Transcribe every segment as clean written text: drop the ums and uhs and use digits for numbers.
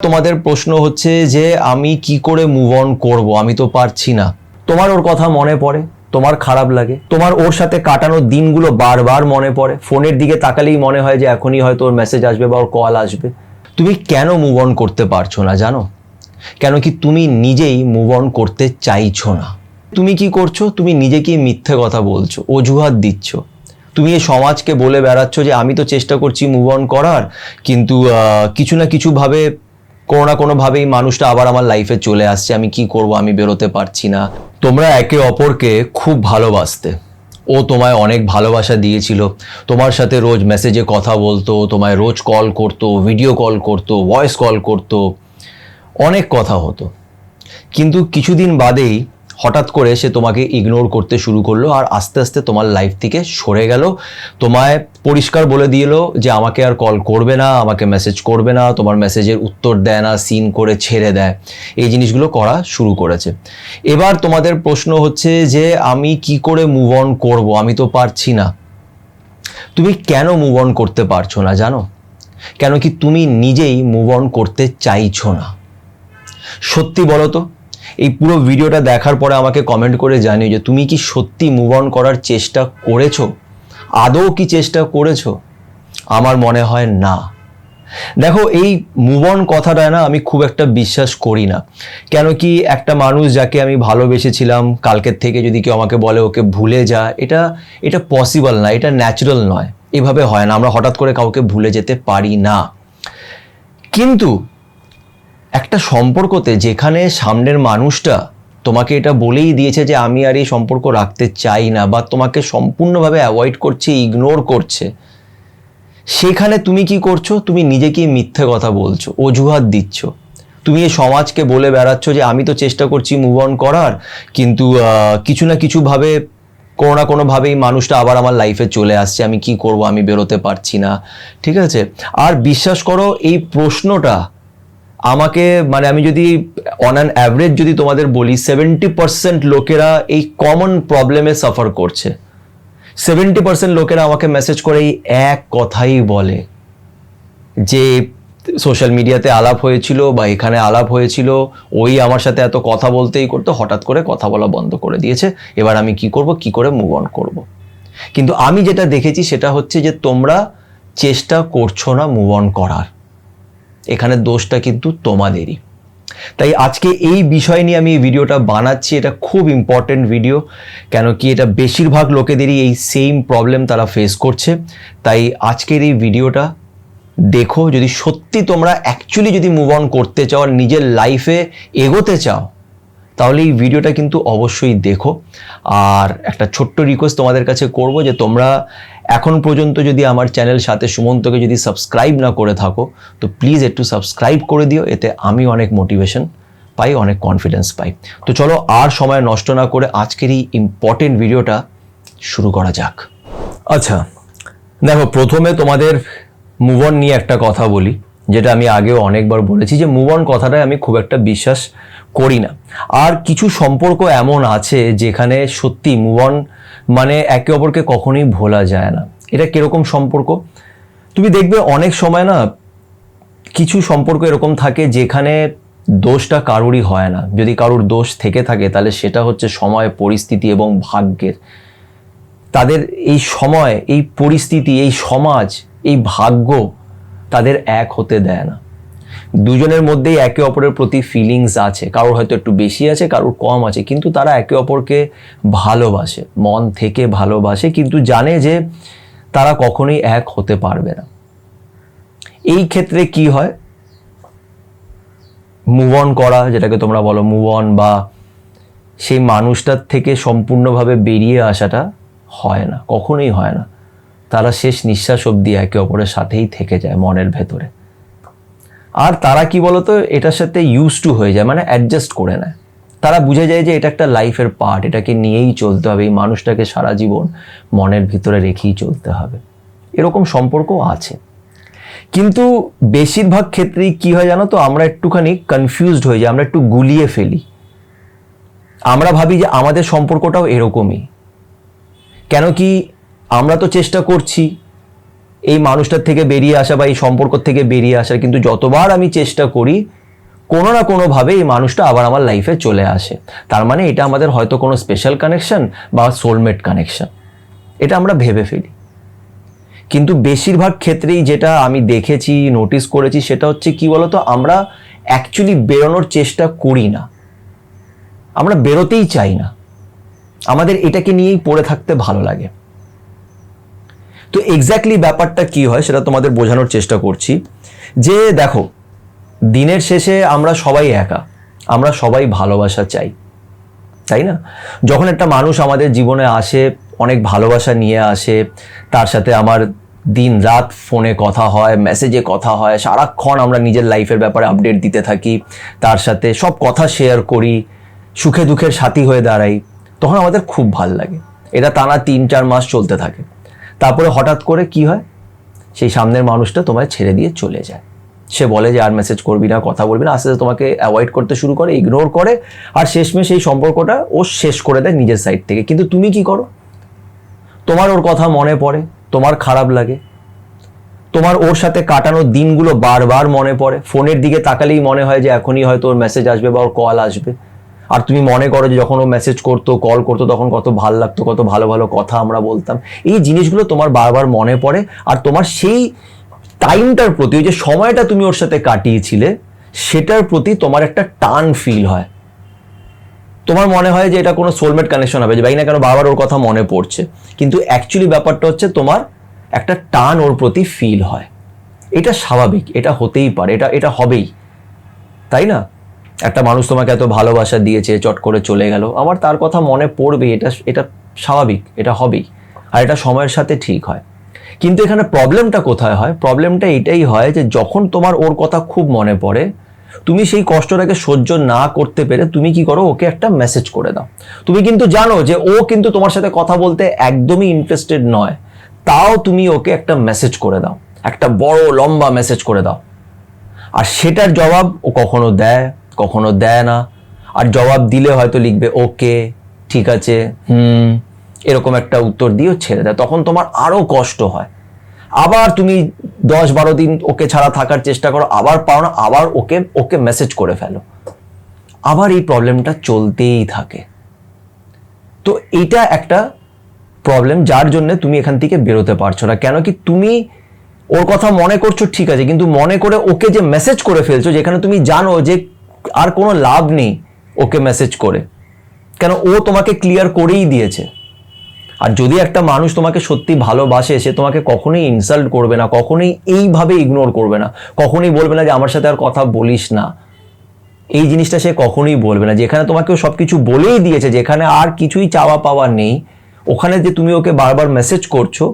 তোমাদের প্রশ্ন হচ্ছে যে আমি কি করে মুভ অন করবো, আমি তো পারছি না। তোমার ওর কথা মনে পড়ে, তোমার খারাপ লাগে, তোমার ওর সাথে কাটানো দিনগুলো বারবার মনে পড়ে, ফোনের দিকে তাকালেই মনে হয় যে এখনই হয়তো ওর মেসেজ আসবে বা ওর কল আসবে। তুমি কেন মুভ অন করতে পারছো না জানো? কেন কি তুমি নিজেই মুভ অন করতে চাইছো না? তুমি কি করছো? তুমি নিজেকে মিথ্যে কথা বলছো, অজুহাত দিচ্ছ। তুমি এই সমাজকে বলে বেড়াচ্ছ যে আমি তো চেষ্টা করছি মুভ অন করার, কিন্তু কিছু না কিছু ভাবে কোনো না কোনোভাবেই মানুষটা আবার আমার লাইফে চলে আসছে, আমি কি করব, আমি বেরোতে পারছি না। তোমরা একে অপরকে খুব ভালোবাসতে, ও তোমায় অনেক ভালোবাসা দিয়েছিল, তোমার সাথে রোজ মেসেজে কথা বলতো, তোমায় রোজ কল করতো, ভিডিও কল করতো, ভয়েস কল করতো, অনেক কথা হতো। কিন্তু কিছুদিন বাদেই হঠাৎ করে সে তোমাকে ইগনোর করতে শুরু করলো আর আস্তে আস্তে তোমার লাইফ থেকে সরে গেল। তোমায় পরিষ্কার বলে দিল যে আমাকে আর কল করবে না, আমাকে মেসেজ করবে না, তোমার মেসেজের উত্তর দেয় না, সিন করে ছেড়ে দেয়, এই জিনিসগুলো করা শুরু করেছে। এবার তোমাদের প্রশ্ন হচ্ছে যে আমি কি করে মুভ অন করবো, আমি তো পারছি না। তুমি কেন মুভ অন করতে পারছো না জানো? কেন কি তুমি নিজেই মুভ অন করতে চাইছো না? সত্যি বলো তো, এই পুরো ভিডিওটা দেখার পরে আমাকে কমেন্ট করে জানিও যে তুমি কি সত্যি মুভ অন করার চেষ্টা করেছো? আদৌ কি চেষ্টা করেছো? আমার মনে হয় না। দেখো, এই মুভ অন কথাটা না আমি খুব একটা বিশ্বাস করি না। কেন কি একটা মানুষ যাকে আমি ভালোবেসেছিলাম, কালকের থেকে যদি কেউ আমাকে বলে ওকে ভুলে যা, এটা এটা পসিবল না, এটা ন্যাচারাল নয়, এভাবে হয় না। আমরা হঠাৎ করে কাউকে ভুলে যেতে পারি না। কিন্তু একটা সম্পর্কতে যেখানে সামনের মানুষটা তোমাকে এটা বলেই দিয়েছে যে আমি আর এই সম্পর্ক রাখতে চাই না, বা তোমাকে সম্পূর্ণভাবে অ্যাভয়েড করছে, ইগনোর করছে, সেখানে তুমি কি করছো? তুমি নিজেকে মিথ্যে কথা বলছো, অজুহাত দিচ্ছ। তুমি এই সমাজকে বলে বেড়াচ্ছ যে আমি তো চেষ্টা করছি মুভ অন করার, কিন্তু কিছু না কিছু ভাবে কোনো না কোনোভাবেই মানুষটা আবার আমার লাইফে চলে আসছে, আমি কি করব, আমি বেরোতে পারছি না। ঠিক আছে? আর বিশ্বাস করো, এই প্রশ্নটা আমাকে, মানে আমি যদি অন অ্যান অ্যাভারেজ যদি তোমাদের বলি, 70% লোকেরা এই কমন প্রবলেমে সাফার করছে। 70% লোকেরা আমাকে মেসেজ করে এই এক কথাই বলে যে সোশ্যাল মিডিয়াতে আলাপ হয়েছিল বা এখানে আলাপ হয়েছিল, ওই আমার সাথে এত কথা বলতেই করতো, হঠাৎ করে কথা বলা বন্ধ করে দিয়েছে, এবার আমি কি করব, কি করে মুভ অন করব। কিন্তু আমি যেটা দেখেছি সেটা হচ্ছে যে তোমরা চেষ্টা করছো না মুভ অন করার, এখানে দোষটা কিন্তু তোমাদেরই। তাই আজকে এই বিষয় নিয়ে আমি এই ভিডিওটা বানাচ্ছি। এটা খুব ইম্পর্টেন্ট ভিডিও, কেন কি এটা বেশিরভাগ লোকেদেরই এই সেম প্রবলেম তারা ফেস করছে। তাই আজকের এই ভিডিওটা দেখো, যদি সত্যি তোমরা অ্যাকচুয়ালি যদি মুভ অন করতে চাও আর নিজের লাইফে এগোতে চাও, তাহলে এই ভিডিওটা কিন্তু অবশ্যই দেখো। আর একটা ছোট্ট রিকোয়েস্ট তোমাদের কাছে করব যে তোমরা এখন পর্যন্ত যদি আমার চ্যানেল সাথে সুমন্তকে যদি সাবস্ক্রাইব না করে থাকো, তো প্লিজ একটু সাবস্ক্রাইব করে দিও, এতে আমি অনেক মোটিভেশন পাই, অনেক কনফিডেন্স পাই। তো চলো আর সময় নষ্ট না করে আজকের এই ইম্পর্টেন্ট ভিডিওটা শুরু করা যাক। আচ্ছা দেখো, প্রথমে তোমাদের মুভ অন নিয়ে একটা কথা বলি, যেটা আমি আগেও অনেকবার বলেছি যে মুভ অন কথাটায় আমি খুব একটা বিশ্বাস করি না। আর কিছু সম্পর্ক এমন আছে যেখানে সত্যি মুভ অন মানে একে অপরকে কখনোই ভোলা যায় না। এটা কিরকম সম্পর্ক? তুমি দেখবে অনেক সময় না কিছু সম্পর্ক এরকম থাকে যেখানে দোষটা কারোরই হয় না। যদি কারোর দোষ থেকে থাকে তাহলে সেটা হচ্ছে সময়, পরিস্থিতি এবং ভাগ্যের। তাদের এই সময়, এই পরিস্থিতি, এই সমাজ, এই ভাগ্য তাদের এক হতে দেয় না। দুজনের মধ্যেই একে অপরের প্রতি ফিলিংস আছে, কারোর হয়তো একটু বেশি আছে, কারোর কম আছে, কিন্তু তারা একে অপরকে ভালোবাসে, মন থেকে ভালোবাসে, কিন্তু জানে যে তারা কখনোই এক হতে পারবে না। এই ক্ষেত্রে কি হয়, মুভ অন করা, যেটাকে তোমরা বলো মুভ অন, বা সেই মানুষটার থেকে সম্পূর্ণভাবে বেরিয়ে আসাটা হয় না, কখনোই হয় না। তারা শেষ নিঃশ্বাস অবধি একে অপরের সাথেই থেকে যায় মনের ভেতরে। আর তারা কি বলতো, এটার সাথে ইউজ টু হয়ে যায়, মানে অ্যাডজাস্ট করে নেয়। তারা বুঝে যায় যে এটা একটা লাইফের পার্ট, এটাকে নিয়েই চলতে হবে, এই মানুষটাকে সারা জীবন মনের ভিতরে রেখেই চলতে হবে। এরকম সম্পর্ক আছে, কিন্তু বেশিরভাগ ক্ষেত্রেই কি হয় জানো তো, আমরা একটুখানি কনফিউজড হয়ে যাই, আমরা একটু গুলিয়ে ফেলি। আমরা ভাবি যে আমাদের সম্পর্কটাও এরকমই। কেন কি আমরা তো চেষ্টা করছি, এই মানুষটার থেকে বেরিয়ে আসা বা এই সম্পর্ক থেকে বেরিয়ে আসার, কিন্তু যতবার আমি চেষ্টা করি কোনো না কোনোভাবে এই মানুষটা আবার আমার লাইফে চলে আসে। তার মানে এটা আমাদের হয়তো কোনো স্পেশাল কানেকশন বা সোলমেট কানেকশন, এটা আমরা ভেবে ফেলি। কিন্তু বেশিরভাগ ক্ষেত্রেই যেটা আমি দেখেছি, নোটিস করেছি, সেটা হচ্ছে কি বলতো, আমরা অ্যাকচুয়ালি বেরোনোর চেষ্টা করি না, আমরা বেরোতেই চাই না, আমাদের এটাকে নিয়েই পড়ে থাকতে ভালো লাগে। তো এক্স্যাক্টলি ব্যাপারটা কি হয় সেটা তোমাদের বোঝানোর চেষ্টা করছি। যে দেখো, দিনের শেষে আমরা সবাই একা, আমরা সবাই ভালোবাসা চাই, তাই না? যখন একটা মানুষ আমাদের জীবনে আসে, অনেক ভালোবাসা নিয়ে আসে, তার সাথে আমার দিন রাত ফোনে কথা হয়, মেসেজে কথা হয়, সারাক্ষণ আমরা নিজের লাইফের ব্যাপারে আপডেট দিতে থাকি, তার সাথে সব কথা শেয়ার করি, সুখে দুঃখের সাথী হয়ে দাঁড়াই, তখন আমাদের খুব ভাল লাগে। এটা টানা 3-4 মাস চলতে থাকে। তারপরে হঠাৎ করে কি হয়, সেই সামনের মানুষটা তোমায় ছেড়ে দিয়ে চলে যায়। সে বলে যে আর মেসেজ করবি না, কথা বলবি না, আস্তে আস্তে তোমাকে অ্যাভয়েড করতে শুরু করে, ইগনোর করে, আর শেষমেশ এই সম্পর্কটা ও শেষ করে দেয় নিজের সাইড থেকে। কিন্তু তুমি কি করো? তোমার ওর কথা মনে পড়ে, তোমার খারাপ লাগে, তোমার ওর সাথে কাটানো দিনগুলো বারবার মনে পড়ে, ফোনের দিকে তাকালেই মনে হয় যে এখনই হয়তো ওর মেসেজ আসবে বা ওর কল আসবে। আর তুমি মনে করো যে যখন ও মেসেজ করতো, কল করতো, তখন কত ভাল লাগতো, কত ভালো ভালো কথা আমরা বলতাম। এই জিনিসগুলো তোমার বারবার মনে পড়ে, আর তোমার সেই টাইমটার প্রতি, ওই যে সময়টা তুমি ওর সাথে কাটিয়েছিলে, সেটার প্রতি তোমার একটা টান ফিল হয়। তোমার মনে হয় যে এটা কোনো সোলমেট কানেকশন হবে, যে ভাই না কেন বারবার ওর কথা মনে পড়ছে। কিন্তু অ্যাকচুয়ালি ব্যাপারটা হচ্ছে তোমার একটা টান ওর প্রতি ফিল হয়। এটা স্বাভাবিক, এটা হতেই পারে, এটা হবেই, তাই না? একটা মানুষ তোমাকে এত ভালোবাসা দিয়েছে, চট করে চলে গেল, আবার তার কথা মনে পড়বে, এটা স্বাভাবিক, এটা হবেই, আর এটা সময়ের সাথে ঠিক হয়। কিন্তু এখানে প্রবলেমটা কোথায় হয়? প্রবলেমটা এটাই হয় যে যখন তোমার ওর কথা খুব মনে পড়ে, তুমি সেই কষ্টটাকে সহ্য না করতে পেরে তুমি কি করো, ওকে একটা মেসেজ করে দাও। তুমি কিন্তু জানো যে ও কিন্তু তোমার সাথে কথা বলতে একদমই ইন্টারেস্টেড নয়, তাও তুমি ওকে একটা মেসেজ করে দাও, একটা বড় লম্বা মেসেজ করে দাও। আর সেটার জবাব ও কখনো দেয়, কখনো দেয় না। আর জবাব দিলে হয়তো লিখবে ওকে, ঠিক আছে, এরকম একটা উত্তর দিয়েও ছেড়ে দেয়। তখন তোমার আরো কষ্ট হয়। আবার তুমি 10-12 দিন ওকে ছাড়া থাকার চেষ্টা করো, আবার পাও না, আবার ওকে মেসেজ করে ফেলো, আবার এই প্রবলেমটা চলতেই থাকে। তো এটা একটা প্রবলেম, যার জন্য তুমি এখান থেকে বেরোতে পারছো না। কেন কি, তুমি ওর কথা মনে করছো ঠিক আছে, কিন্তু মনে করে ওকে যে মেসেজ করে ফেলছো, যেখানে তুমি জানো যে আর কোনো লাভ নেই ওকে মেসেজ করে, কেন ও তোমাকে ক্লিয়ার করেই দিয়েছে। আর যদি একটা মানুষ তোমাকে সত্যি ভালোবাসে, সে তোমাকে কখনোই ইনসাল্ট করবে না, কখনোই এইভাবে ইগনোর করবে না, কখনোই বলবে না যে আমার সাথে আর কথা বলিস না। এই জিনিসটা সে কখনোই বলবে না। যেখানে তোমাকে সব কিছু বলেই দিয়েছে, যেখানে আর কিছুই চাওয়া পাওয়া নেই, ওখানে যে তুমি ওকে বারবার মেসেজ করছো,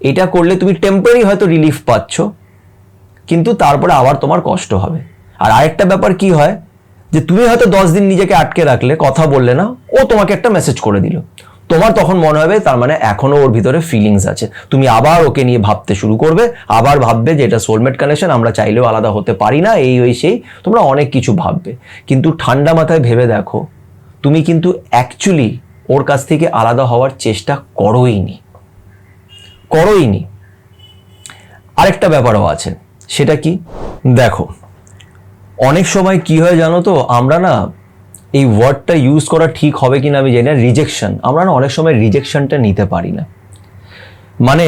এটা করলে তুমি টেম্পোরারি হয়তো রিলিফ পাচ্ছ, কিন্তু তারপরে আবার তোমার কষ্ট হবে। আর আরেকটা ব্যাপার কি হয়, যে তুমি হয়তো 10 দিন নিজেকে আটকে রাখলে, কথা বললে না, ও তোমাকে একটা মেসেজ করে দিল, তোমার তখন মনে হবে তার মানে এখনো ওর ভিতরে ফিলিংস আছে। তুমি আবার ওকে নিয়ে ভাবতে শুরু করবে, আবার ভাববে যে এটা সোলমেট কানেকশন, আমরা চাইলেও আলাদা হতে পারি না, এই ওই সেই, তোমরা অনেক কিছু ভাববে। কিন্তু ঠান্ডা মাথায় ভেবে দেখো, তুমি কিন্তু অ্যাকচুয়ালি ওর কাছ থেকে আলাদা হওয়ার চেষ্টা করোইনি। আরেকটা ব্যাপারও আছে, সেটা কি দেখো, অনেক সময় কি হয় জানো তো, আমরা না, এই ওয়ার্ডটা ইউজ করা ঠিক হবে কিনা আমি জানি না, রিজেকশন, আমরা না অনেক সময় রিজেকশনটা নিতে পারি না। মানে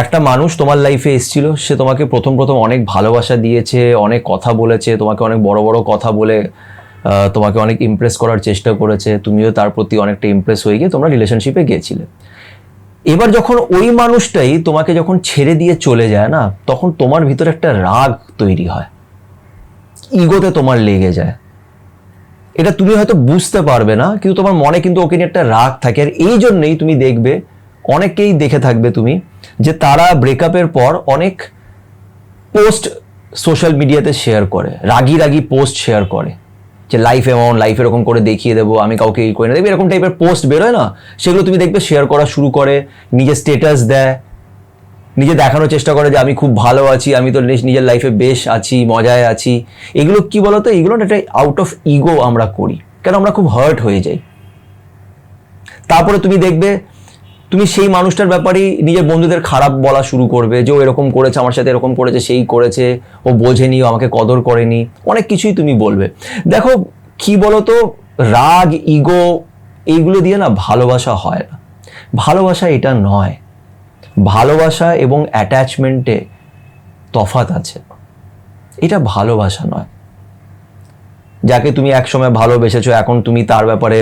একটা মানুষ তোমার লাইফে এসেছিল, সে তোমাকে প্রথম অনেক ভালোবাসা দিয়েছে, অনেক কথা বলেছে, তোমাকে অনেক বড় বড় কথা বলে তোমাকে অনেক ইমপ্রেস করার চেষ্টা করেছে, তুমিও তার প্রতি অনেকটা ইমপ্রেস হয়ে গিয়ে তোমরা রিলেশনশিপে গিয়েছিলে। এবার যখন ওই মানুষটাই তোমাকে যখন ছেড়ে দিয়ে চলে যায় না, তখন তোমার ভিতরে একটা রাগ তৈরি হয়, ইগোতে তোমার লেগে যায়। এটা তুমি হয়তো বুঝতে পারবে না, কিন্তু তোমার মনে কিন্তু ওকে নিয়ে একটা রাগ থাকে। আর এই জন্যই তুমি দেখবে, অনেকেই দেখে থাকবে তুমি, যে তারা ব্রেকআপের পর অনেক পোস্ট সোশ্যাল মিডিয়াতে শেয়ার করে, রাগি পোস্ট শেয়ার করে, যে লাইফ এরকম করে দেখিয়ে দেবো, আমি কাউকে এই করে না, দেখবে এরকম টাইপের পোস্ট বেরোয় না, সেগুলো তুমি দেখবে শেয়ার করা শুরু করে, নিজের স্টেটাস দেয়, নিজে দেখানোর চেষ্টা করে যে আমি খুব ভালো আছি, আমি তো নিজের লাইফে বেশ আছি, মজায় আছি। এগুলো কি বলতো, এগুলো একটা আউট অফ ইগো আমরা করি, কেন আমরা খুব হার্ট হয়ে যাই। তারপরে তুমি দেখবে তুমি সেই মানুষটার ব্যাপারেই নিজের বন্ধুদের খারাপ বলা শুরু করবে, যে ও এরকম করেছে আমার সাথে, এরকম করেছে, সেই করেছে, ও বোঝেনি, ও আমাকে কদর করেনি, অনেক কিছুই তুমি বলবে। দেখো কি বলতো, রাগ, ইগো, এইগুলো দিয়ে না ভালোবাসা হয় না। ভালোবাসা এটা নয়। ভালোবাসা এবং অ্যাটাচমেন্টে তফাৎ আছে। এটা ভালোবাসা নয়। যাকে তুমি একসময় ভালোবেসেছো, এখন তুমি তার ব্যাপারে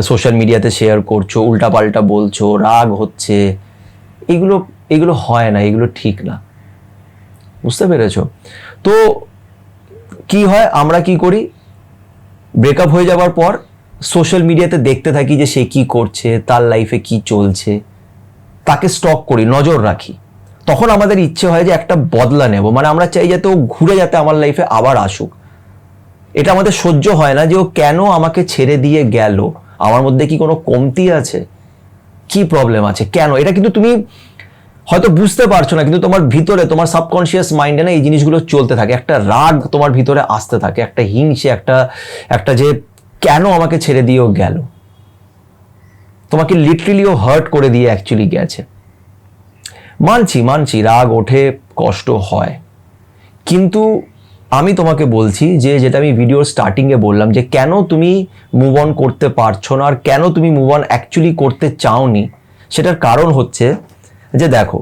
সোশ্যাল মিডিয়াতে শেয়ার করছো, উল্টাপাল্টা বলছো, রাগ হচ্ছে, এগুলো হয় না, এগুলো ঠিক না। বুঝতে পেরেছো? তো কি হয়, আমরা কি করি, ব্রেকআপ হয়ে যাওয়ার পর সোশ্যাল মিডিয়াতে দেখতে থাকি যে সে কি করছে, তার লাইফে কি চলছে, তাকে স্টক করি, নজর রাখি। তখন আমাদের ইচ্ছে হয় যে একটা বদলা নেব, মানে আমরা চাই যাতে ও ঘুরে যাতে আমার লাইফে আবার আসুক। এটা আমাদের সহ্য হয় না যে ও কেন আমাকে ছেড়ে দিয়ে গেল, আমার মধ্যে কি কোনো কমতি আছে, কি প্রবলেম আছে, কেন? এটা কিন্তু তুমি হয়তো বুঝতে পারছো না, কিন্তু তোমার ভিতরে, তোমার সাবকনশিয়াস মাইন্ডে না এই জিনিসগুলো চলতে থাকে। একটা রাগ তোমার ভিতরে আসতে থাকে, একটা হিংসে, একটা যে কেন আমাকে ছেড়ে দিয়েও গেল, তোমাকে লিটারেলিও হার্ট করে দিয়ে অ্যাকচুয়ালি গেছে। মানছি রাগ ওঠে, কষ্ট হয়, কিন্তু আমি তোমাকে বলছি যে যেটা আমি ভিডিওর স্টার্টিংয়ে বললাম, যে কেন তুমি মুভ অন করতে পারছো না, আর কেন তুমি মুভ অন অ্যাকচুয়ালি করতে চাওনি, সেটার কারণ হচ্ছে যে দেখো,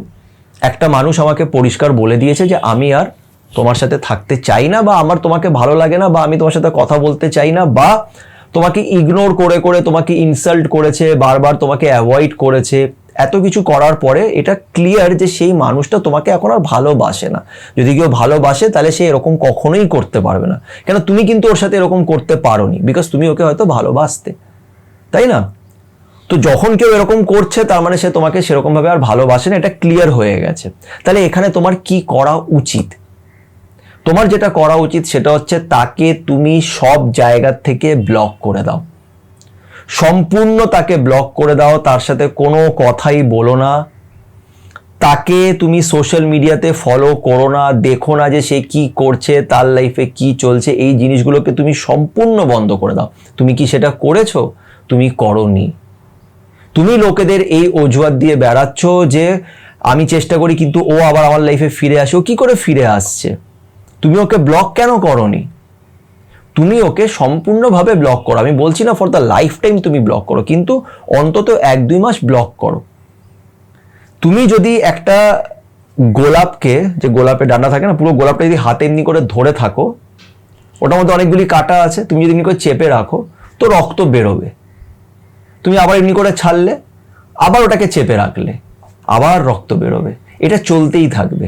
একটা মানুষ আমাকে পরিষ্কার বলে দিয়েছে যে আমি আর তোমার সাথে থাকতে চাই না, বা আমার তোমাকে ভালো লাগে না, বা আমি তোমার সাথে কথা বলতে চাই না, বা তোমাকে ইগনোর করে করে তোমাকে ইনসাল্ট করেছে, বারবার তোমাকে অ্যাভয়েড করেছে। এত কিছু করার পরে এটা ক্লিয়ার যে সেই মানুষটা তোমাকে এখন আর ভালোবাসে না। যদি কেউ ভালোবাসে তাহলে সে এরকম কখনোই করতে পারবে না, কেন তুমি কিন্তু ওর সাথে এরকম করতে পারোনি, বিকজ তুমি ওকে হয়তো ভালোবাসতে, তাই না? তো যখন কেউ এরকম করছে তার মানে সে তোমাকে সেরকম ভাবে আর ভালোবাসে না, এটা ক্লিয়ার হয়ে গেছে। তাহলে এখানে তোমার কি করা উচিত? তোমার যেটা করা উচিত সেটা হচ্ছে তাকে তুমি সব জায়গা থেকে ব্লক করে দাও, সম্পূর্ণ তাকে ব্লক করে দাও, তার সাথে কোনো কথাই বলো না, তাকে তুমি সোশ্যাল মিডিয়াতে ফলো করো না, দেখো না যে সে কি করছে, তার লাইফে কি চলছে, এই জিনিসগুলোকে তুমি সম্পূর্ণ বন্ধ করে দাও। তুমি কি সেটা করেছো? তুমি করোনি। তুমি লোকেদের এই অজুহাত দিয়ে বেড়াচ্ছ যে আমি চেষ্টা করি কিন্তু ও আবার আমার লাইফে ফিরে আসে। ও কি করে ফিরে আসছে? তুমি ওকে ব্লক কেন করোনি? তুমি ওকে সম্পূর্ণভাবে ব্লক করো। আমি বলছি না ফর দ্য লাইফ টাইম তুমি ব্লক করো, কিন্তু অন্তত 1-2 মাস ব্লক করো। তুমি যদি একটা গোলাপকে, যে গোলাপের ডান্ডা থাকে না, পুরো গোলাপটা যদি হাতে এমনি করে ধরে থাকো, ওটার মধ্যে অনেকগুলি কাঁটা আছে, তুমি যদি এমনি করে চেপে রাখো তো রক্ত বেরোবে। তুমি আবার এমনি করে ছাড়লে, আবার ওটাকে চেপে রাখলে, আবার রক্ত বেরোবে। এটা চলতেই থাকবে।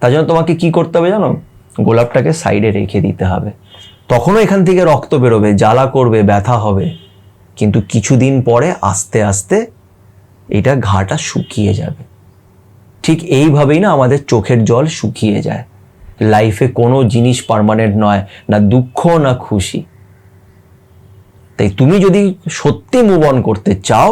তার জন্য তোমাকে কি করতে হবে জানো? গোলাপটাকে সাইডে রেখে দিতে হবে। তখনও এখান থেকে রক্ত বেরোবে, জ্বালা করবে, ব্যথা হবে, কিন্তু কিছুদিন পরে আস্তে আস্তে এটা ঘাটা শুকিয়ে যাবে। ঠিক এইভাবেই না আমাদের চোখের জল শুকিয়ে যায়। লাইফে কোনো জিনিস পার্মানেন্ট নয়, না দুঃখ না খুশি। তাই তুমি যদি সত্যি মুভ অন করতে চাও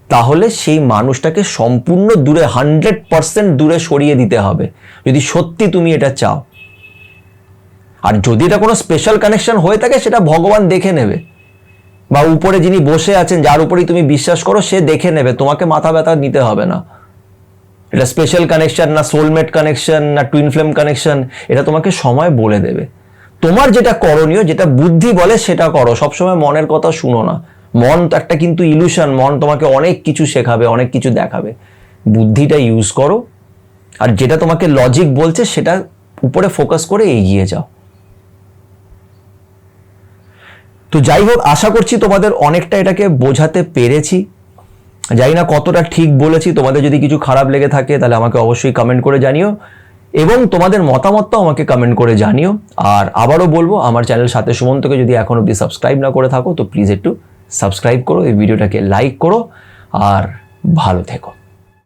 তাহলে সেই মানুষটাকে সম্পূর্ণ দূরে, 100% দূরে সরিয়ে দিতে হবে, যদি সত্যি তুমি এটা চাও। আর যদি এটা কোনো স্পেশাল কানেকশন হয়ে থাকে সেটা ভগবান দেখে নেবে, বা উপরে যিনি বসে আছেন, যার উপরেই তুমি বিশ্বাস করো, সে দেখে নেবে, তোমাকে মাথা ব্যথা নিতে হবে না। এটা স্পেশাল কানেকশন না সোলমেট কানেকশন না টুইন ফ্লেম কানেকশন, এটা তোমাকে সময় বলে দেবে। তোমার যেটা করণীয়, যেটা বুদ্ধি বলে সেটা করো। সবসময় মনের কথা শুনো না। মন তো একটা কিন্তু ইলুশন, মন তোমাকে অনেক কিছু শেখাবে, অনেক কিছু দেখাবে। বুদ্ধিটা ইউজ করো, আর যেটা তোমাকে লজিক বলছে সেটা উপরে ফোকাস করে এগিয়ে যাও। তো যাই হোক, আশা করছি তোমাদের অনেকটা এটাকে বোঝাতে পেরেছি। জানি না কতটা ঠিক বলেছি। তোমাদের যদি কিছু খারাপ লেগে থাকে তাহলে আমাকে অবশ্যই কমেন্ট করে জানিও, এবং তোমাদের মতামতটাও আমাকে কমেন্ট করে জানিও। আর আবারও বলবো, আমার চ্যানেল সাথে সুমন্তকে যদি এখন অবধি সাবস্ক্রাইব না করে থাকো তো প্লিজ একটু সাবস্ক্রাইব করো, এই ভিডিওটাকে লাইক করো, আর ভালো থেকো।